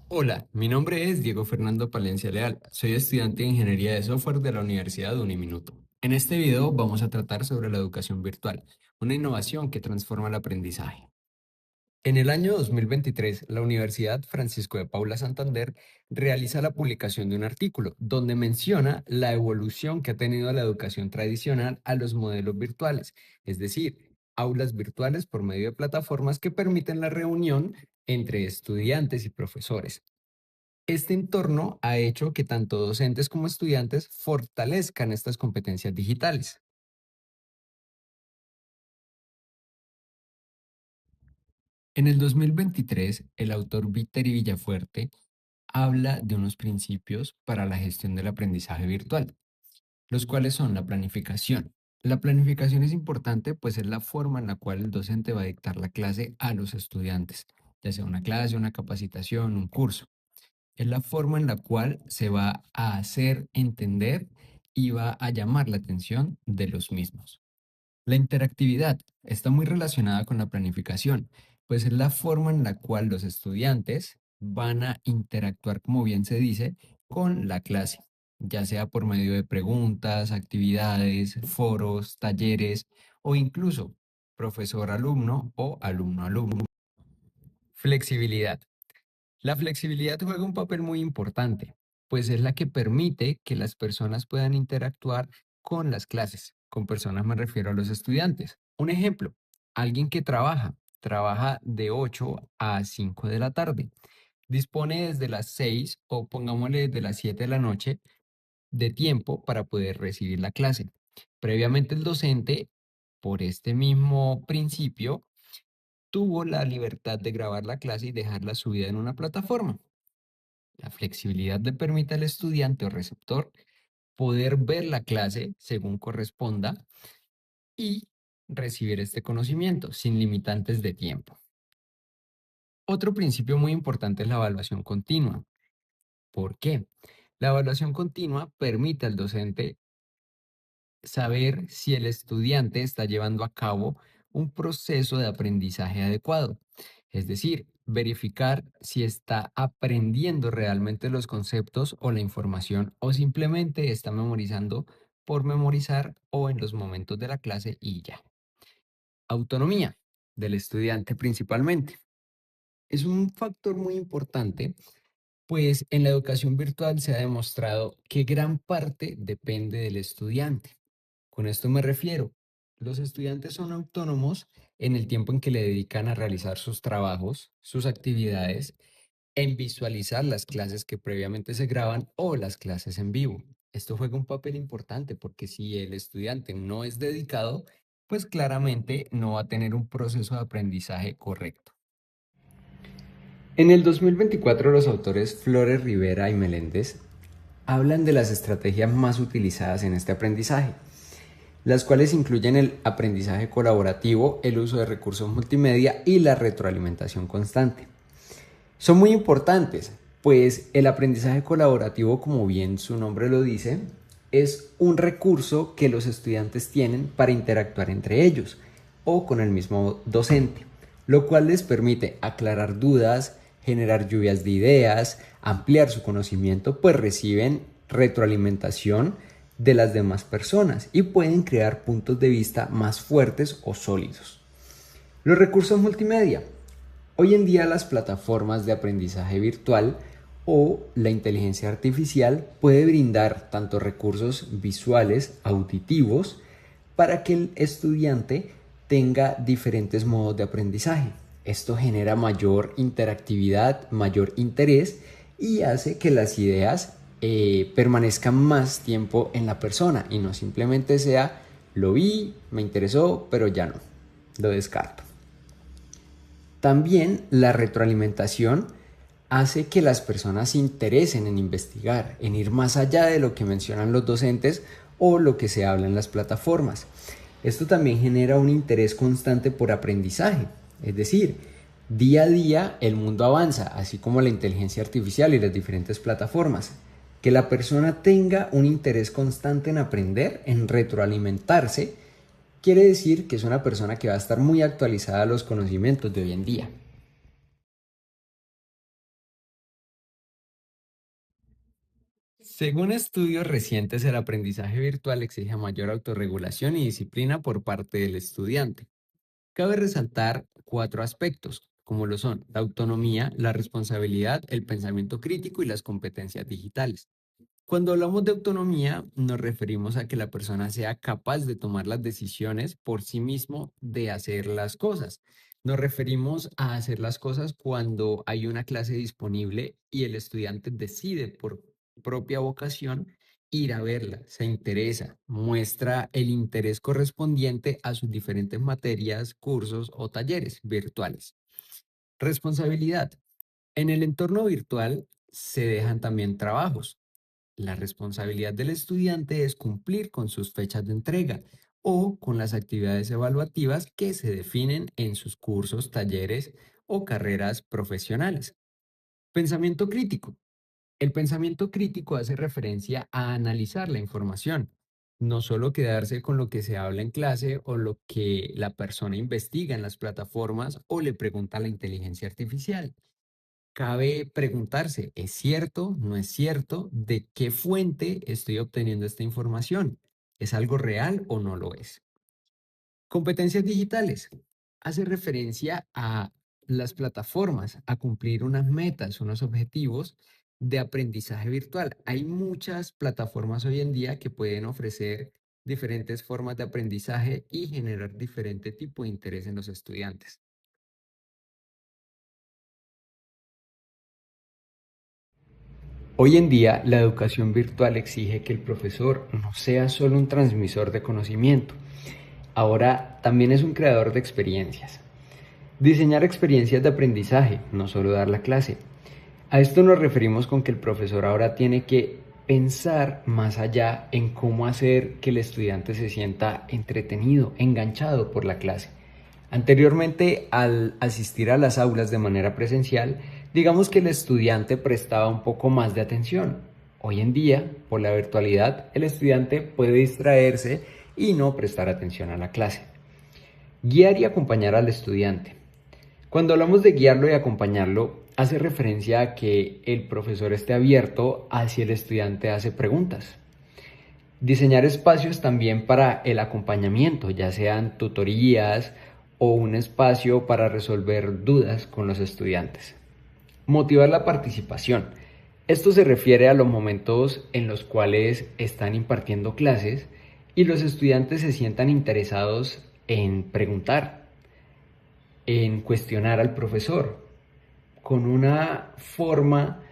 Hola, mi nombre es Diego Fernando Palencia Leal. Soy estudiante de Ingeniería de Software de la Universidad Uniminuto. En este video vamos a tratar sobre la educación virtual, una innovación que transforma el aprendizaje. En el año 2023, la Universidad Francisco de Paula Santander realiza la publicación de un artículo donde menciona la evolución que ha tenido la educación tradicional a los modelos virtuales, es decir, aulas virtuales por medio de plataformas que permiten la reunión entre estudiantes y profesores. Este entorno ha hecho que tanto docentes como estudiantes fortalezcan estas competencias digitales. En el 2023, el autor Víctor Villafuerte habla de unos principios para la gestión del aprendizaje virtual, los cuales son la planificación. La planificación es importante, pues es la forma en la cual el docente va a dictar la clase a los estudiantes, ya sea una clase, una capacitación, un curso. Es la forma en la cual se va a hacer entender y va a llamar la atención de los mismos. La interactividad está muy relacionada con la planificación, pues es la forma en la cual los estudiantes van a interactuar, como bien se dice, con la clase, ya sea por medio de preguntas, actividades, foros, talleres o incluso profesor-alumno o alumno-alumno. Flexibilidad. La flexibilidad juega un papel muy importante, pues es la que permite que las personas puedan interactuar con las clases. Con personas me refiero a los estudiantes. Un ejemplo, alguien que trabaja de 8 a 5 de la tarde, dispone desde las 6 o pongámosle desde las 7 de la noche de tiempo para poder recibir la clase. Previamente el docente, por este mismo principio, tuvo la libertad de grabar la clase y dejarla subida en una plataforma. La flexibilidad le permite al estudiante o receptor poder ver la clase según corresponda y recibir este conocimiento sin limitantes de tiempo. Otro principio muy importante es la evaluación continua. ¿Por qué? La evaluación continua permite al docente saber si el estudiante está llevando a cabo un proceso de aprendizaje adecuado. Es decir, verificar si está aprendiendo realmente los conceptos o la información o simplemente está memorizando por memorizar o en los momentos de la clase y ya. Autonomía del estudiante principalmente. Es un factor muy importante, pues en la educación virtual se ha demostrado que gran parte depende del estudiante. Con esto me refiero, los estudiantes son autónomos en el tiempo en que le dedican a realizar sus trabajos, sus actividades, en visualizar las clases que previamente se graban o las clases en vivo. Esto juega un papel importante porque si el estudiante no es dedicado, pues claramente no va a tener un proceso de aprendizaje correcto. En el 2024, los autores Flores Rivera y Meléndez hablan de las estrategias más utilizadas en este aprendizaje, las cuales incluyen el aprendizaje colaborativo, el uso de recursos multimedia y la retroalimentación constante. Son muy importantes, pues el aprendizaje colaborativo, como bien su nombre lo dice, es un recurso que los estudiantes tienen para interactuar entre ellos o con el mismo docente, lo cual les permite aclarar dudas, generar lluvias de ideas, ampliar su conocimiento, pues reciben retroalimentación de las demás personas y pueden crear puntos de vista más fuertes o sólidos. Los recursos multimedia. Hoy en día las plataformas de aprendizaje virtual o la inteligencia artificial puede brindar tanto recursos visuales, auditivos, para que el estudiante tenga diferentes modos de aprendizaje. Esto genera mayor interactividad, mayor interés y hace que las ideas permanezcan más tiempo en la persona y no simplemente sea lo vi, me interesó, pero ya no, lo descarto. También la retroalimentación hace que las personas se interesen en investigar, en ir más allá de lo que mencionan los docentes o lo que se habla en las plataformas. Esto también genera un interés constante por aprendizaje, es decir, día a día el mundo avanza, así como la inteligencia artificial y las diferentes plataformas. Que la persona tenga un interés constante en aprender, en retroalimentarse, quiere decir que es una persona que va a estar muy actualizada a los conocimientos de hoy en día. Según estudios recientes, el aprendizaje virtual exige mayor autorregulación y disciplina por parte del estudiante. Cabe resaltar cuatro aspectos, como lo son la autonomía, la responsabilidad, el pensamiento crítico y las competencias digitales. Cuando hablamos de autonomía, nos referimos a que la persona sea capaz de tomar las decisiones por sí mismo de hacer las cosas. Nos referimos a hacer las cosas cuando hay una clase disponible y el estudiante decide por propia vocación ir a verla, se interesa, muestra el interés correspondiente a sus diferentes materias, cursos o talleres virtuales. Responsabilidad. En el entorno virtual se dejan también trabajos. La responsabilidad del estudiante es cumplir con sus fechas de entrega o con las actividades evaluativas que se definen en sus cursos, talleres o carreras profesionales. Pensamiento crítico. El pensamiento crítico hace referencia a analizar la información, no solo quedarse con lo que se habla en clase o lo que la persona investiga en las plataformas o le pregunta a la inteligencia artificial. Cabe preguntarse, ¿es cierto? ¿No es cierto? ¿De qué fuente estoy obteniendo esta información? ¿Es algo real o no lo es? Competencias digitales. Hace referencia a las plataformas, a cumplir unas metas, unos objetivos de aprendizaje virtual. Hay muchas plataformas hoy en día que pueden ofrecer diferentes formas de aprendizaje y generar diferente tipo de interés en los estudiantes. Hoy en día, la educación virtual exige que el profesor no sea solo un transmisor de conocimiento, ahora también es un creador de experiencias. Diseñar experiencias de aprendizaje, no solo dar la clase. A esto nos referimos con que el profesor ahora tiene que pensar más allá en cómo hacer que el estudiante se sienta entretenido, enganchado por la clase. Anteriormente, al asistir a las aulas de manera presencial, digamos que el estudiante prestaba un poco más de atención. Hoy en día, por la virtualidad, el estudiante puede distraerse y no prestar atención a la clase. Guiar y acompañar al estudiante. Cuando hablamos de guiarlo y acompañarlo, hace referencia a que el profesor esté abierto a si el estudiante hace preguntas. Diseñar espacios también para el acompañamiento, ya sean tutorías o un espacio para resolver dudas con los estudiantes. Motivar la participación. Esto se refiere a los momentos en los cuales están impartiendo clases y los estudiantes se sientan interesados en preguntar, en cuestionar al profesor, con una forma,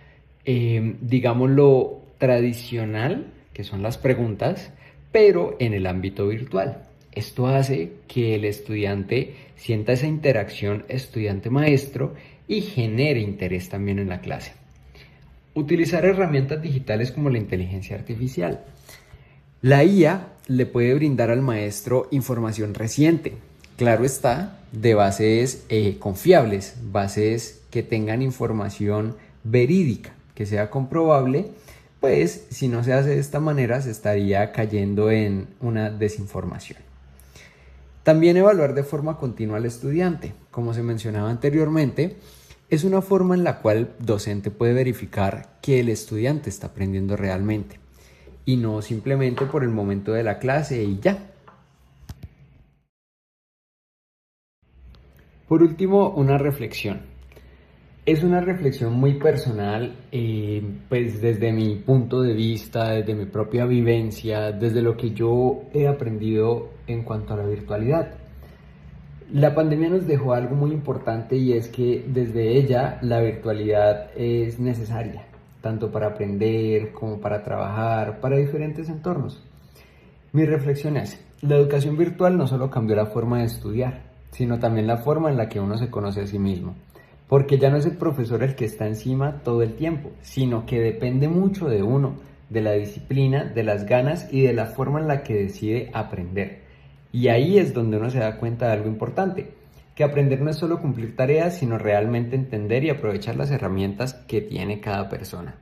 digámoslo, tradicional, que son las preguntas, pero en el ámbito virtual. Esto hace que el estudiante sienta esa interacción estudiante-maestro y genere interés también en la clase. Utilizar herramientas digitales como la inteligencia artificial. La IA le puede brindar al maestro información reciente, claro está, de bases confiables, bases que tengan información verídica, que sea comprobable, pues si no se hace de esta manera se estaría cayendo en una desinformación. También evaluar de forma continua al estudiante, como se mencionaba anteriormente, es una forma en la cual el docente puede verificar que el estudiante está aprendiendo realmente y no simplemente por el momento de la clase y ya. Por último, una reflexión. Es una reflexión muy personal, pues desde mi punto de vista, desde mi propia vivencia, desde lo que yo he aprendido en cuanto a la virtualidad. La pandemia nos dejó algo muy importante y es que desde ella la virtualidad es necesaria, tanto para aprender como para trabajar, para diferentes entornos. Mi reflexión es, la educación virtual no solo cambió la forma de estudiar, sino también la forma en la que uno se conoce a sí mismo. Porque ya no es el profesor el que está encima todo el tiempo, sino que depende mucho de uno, de la disciplina, de las ganas y de la forma en la que decide aprender. Y ahí es donde uno se da cuenta de algo importante, que aprender no es solo cumplir tareas, sino realmente entender y aprovechar las herramientas que tiene cada persona.